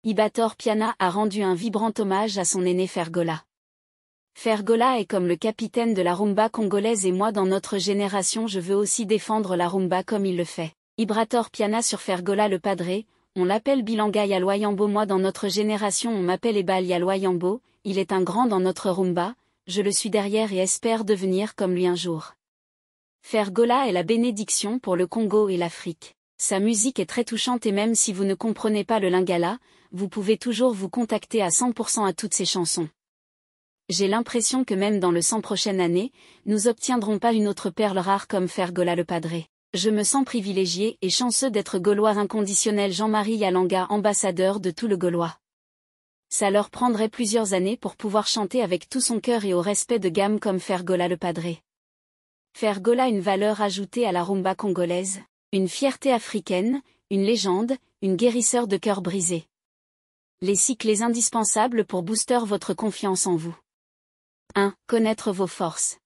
Ibator Piana a rendu un vibrant hommage à son aîné Fergola. Fergola est comme le capitaine de la rumba congolaise et moi dans notre génération je veux aussi défendre la rumba comme il le fait. Ibator Piana sur Fergola le Padré, on l'appelle Bilanga Yaloyambo moi dans notre génération on m'appelle Ebal Yaloyambo, il est un grand dans notre rumba, je le suis derrière et espère devenir comme lui un jour. Fergola est la bénédiction pour le Congo et l'Afrique. Sa musique est très touchante et même si vous ne comprenez pas le lingala, vous pouvez toujours vous contacter à 100% à toutes ses chansons. J'ai l'impression que même dans le 100 prochaines années, nous obtiendrons pas une autre perle rare comme Fergola le Padré. Je me sens privilégié et chanceux d'être Gaulois inconditionnel Jean-Marie Yalanga ambassadeur de tout le Gaulois. Ça leur prendrait plusieurs années pour pouvoir chanter avec tout son cœur et au respect de gamme comme Fergola le Padré. Fergola une valeur ajoutée à la rumba congolaise, une fierté africaine, une légende, une guérisseur de cœur brisé. Les cycles indispensables pour booster votre confiance en vous. 1. Connaître vos forces.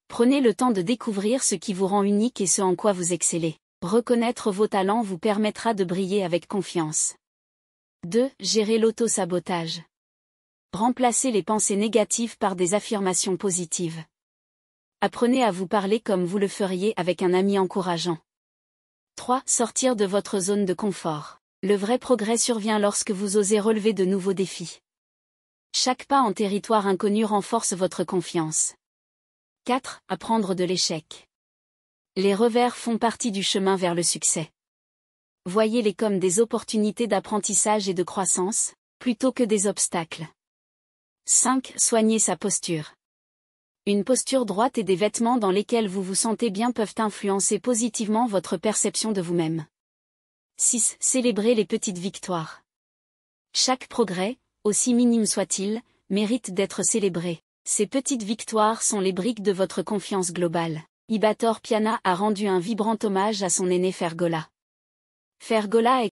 Prenez le temps de découvrir ce qui vous rend unique et ce en quoi vous excellez. Reconnaître vos talents vous permettra de briller avec confiance. 2. Gérer l'auto-sabotage. Remplacez les pensées négatives par des affirmations positives. Apprenez à vous parler comme vous le feriez avec un ami encourageant. 3. Sortir de votre zone de confort. Le vrai progrès survient lorsque vous osez relever de nouveaux défis. Chaque pas en territoire inconnu renforce votre confiance. 4. Apprendre de l'échec. Les revers font partie du chemin vers le succès. Voyez-les comme des opportunités d'apprentissage et de croissance, plutôt que des obstacles. 5. Soigner sa posture. Une posture droite et des vêtements dans lesquels vous vous sentez bien peuvent influencer positivement votre perception de vous-même. 6. Célébrer les petites victoires. Chaque progrès, aussi minime soit-il, mérite d'être célébré. Ces petites victoires sont les briques de votre confiance globale. Ibator Piana a rendu un vibrant hommage à son aîné Fergola. Fergola est